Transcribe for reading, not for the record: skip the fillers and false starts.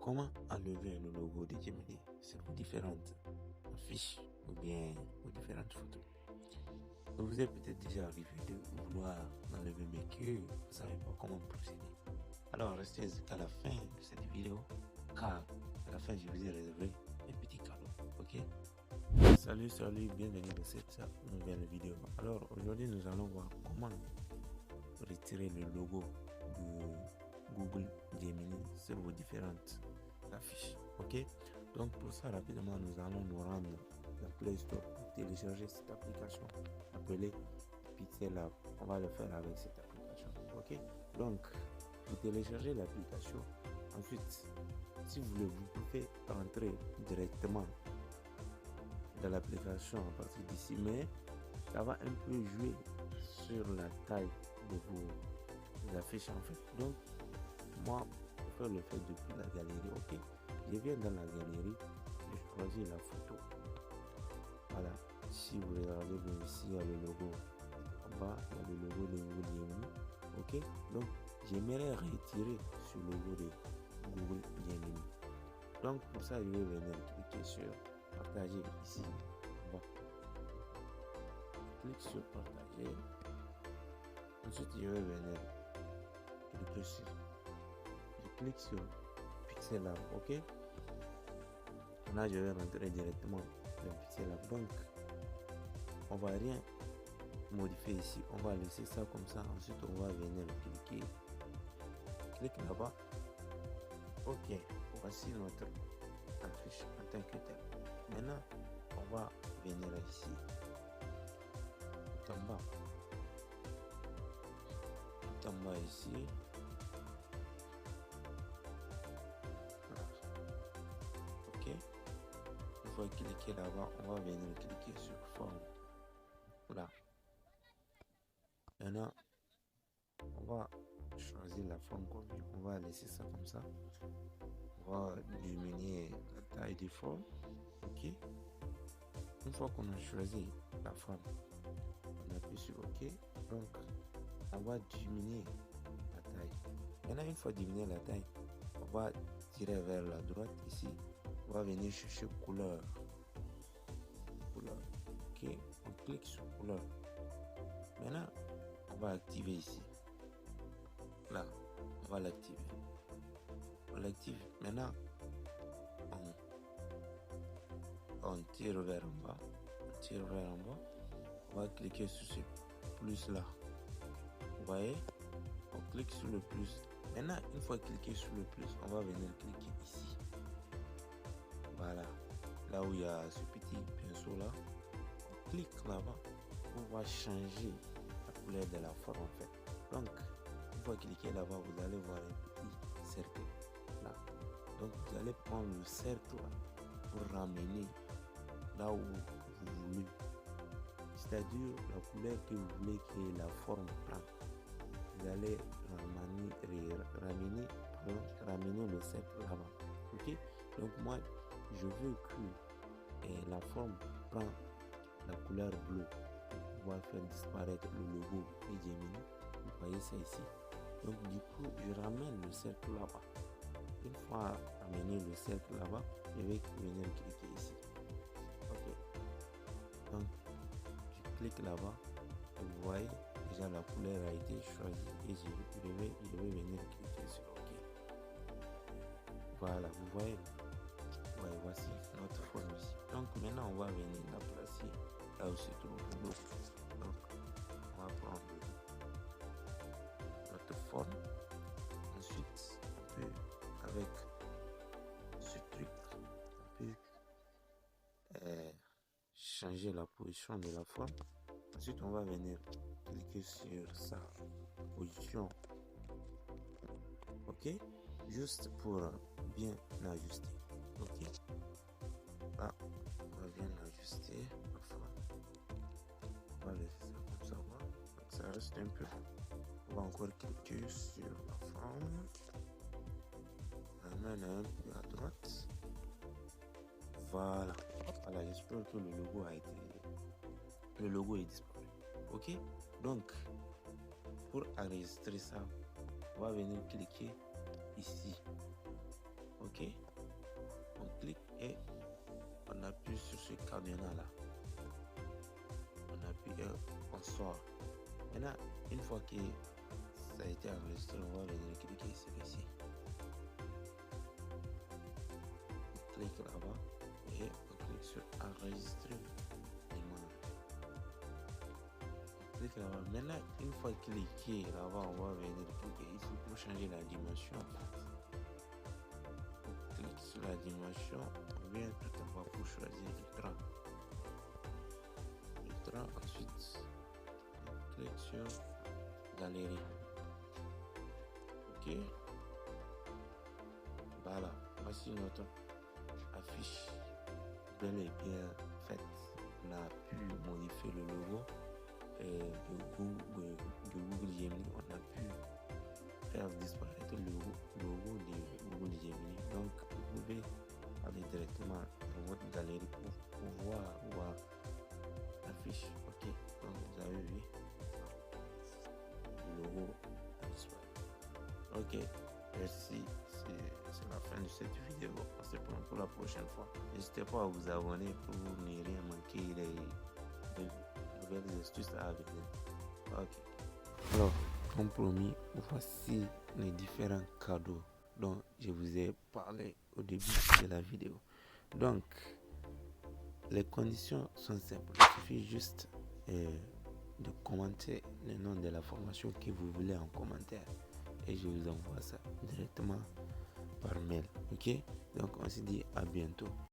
Comment enlever le logo de Gemini sur différentes fiches ou bien aux différentes photos? Vous vous êtes peut-être déjà arrivé de vouloir enlever, mais que vous ne savez pas comment procéder. Alors restez jusqu'à la fin de cette vidéo, car à la fin je vous ai réservé un petit cadeau, ok? Salut, bienvenue dans cette nouvelle vidéo. Alors aujourd'hui nous allons voir comment retirer le logo de Google Gemini sur vos différentes affiches, ok? Donc pour ça, rapidement nous allons nous rendre dans Play Store pour télécharger cette application appelée Pixel Lab. On va le faire avec cette application, ok? Donc vous téléchargez l'application. Ensuite, si vous voulez, vous pouvez entrer directement dans l'application à partir d'ici, mais ça va un peu jouer sur la taille de vos affiches en fait. Donc moi, je peux le faire depuis la galerie, ok? Je viens dans la galerie, je choisis la photo. Voilà, si vous regardez bien ici, il y a le logo en bas, il y a le logo de Google Gemini, ok? Donc j'aimerais retirer ce logo de Google Gemini. Donc pour ça, je vais venir cliquer sur partager ici en bas. Je clique sur partager. Ensuite, je vais venir cliquer sur. Je clique sur Pixel Lab, ok? Là, je vais rentrer directement dans Pixel Lab. Donc, on va rien modifier ici. On va laisser ça comme ça. Ensuite, on va venir cliquer. Clique là-bas. Ok, voici notre affiche en tant que tel. Maintenant, on va venir ici, tout en bas. Tout en bas ici. Ok. Une fois cliquer là-bas, on va venir cliquer sur forme. Là. Maintenant, on va choisir la forme qu'on veut. On va laisser ça comme ça. On va diminuer la taille des formes. Ok. Une fois qu'on a choisi la forme, on appuie sur OK. Donc, on va diminuer la taille. Maintenant, une fois diminué la taille, on va tirer vers la droite ici. On va venir chercher couleur. Ok. On clique sur couleur. Maintenant, on va activer ici. Là, on va l'activer. On l'active. Maintenant, on tire vers en bas. On tire vers en bas. On va cliquer sur ce plus là. Vous voyez? On clique sur le plus. Maintenant, une fois cliqué sur le plus, on va venir cliquer ici. Voilà. Là où il y a ce petit pinceau là. On clique là-bas. On va changer la couleur de la forme en fait. Donc, une fois cliquer là-bas, vous allez voir un petit cercle là. Donc, vous allez prendre le cercle là pour ramener là où vous voulez. C'est-à-dire la couleur que vous voulez que la forme prenne. Vous allez ramener le cercle là-bas. Ok? Donc moi, je veux que la forme prenne la couleur bleue pour pouvoir faire disparaître le logo de Gemini. Vous voyez ça ici. Donc du coup, je ramène le cercle là-bas. Une fois ramené le cercle là-bas, je vais venir cliquer ici. Ok. Donc, je clique là-bas et vous voyez déjà la couleur a été choisie et je vais venir cliquer sur OK. Voilà, vous voyez. Ouais, voici notre forme ici. Donc maintenant on va venir la placer là où se trouve le logo. Donc on va prendre notre forme. Ensuite on peut avec ce truc on peut changer la position de la forme. Ensuite on va venir cliquer sur sa position, ok, juste pour bien ajuster. Ok, là on va bien ajuster la forme. On va laisser ça comme ça. Donc ça reste un peu. On va encore cliquer sur la forme. Ramène un peu à droite. Voilà, j'espère que le logo est disparu. Ok, donc pour enregistrer ça, on va venir cliquer ici. Ok, ce cadenas-là. On appuie, on sort. Maintenant, une fois que ça a été enregistré, on va venir cliquer sur ici. On clique là-bas et on clique sur enregistrer l'image. On clique là-bas. Maintenant, une fois cliqué là-bas, on va venir cliquer ici pour changer la dimension. On clique sur la dimension, on vient tout en bas pour choisir l'écran. Ensuite, on clique sur galerie. Ok, voilà, voici notre affiche bel et bien faite. On a pu modifier le logo de Google Gemini. On a pu faire disparaître le logo de Google Gemini. Donc vous pouvez aller directement dans votre galerie pour voir l'affiche. Ok, donc vous avez vu le logo a disparu. Ok, merci, c'est la fin de cette vidéo. On se prend pour la prochaine fois. N'hésitez pas à vous abonner pour ne rien manquer des nouvelles astuces à venir. Ok, alors comme promis, voici les différents cadeaux dont je vous ai parlé au début de la vidéo. Donc les conditions sont simples, il suffit juste de commenter le nom de la formation que vous voulez en commentaire et je vous envoie ça directement par mail. Ok, donc on se dit à bientôt.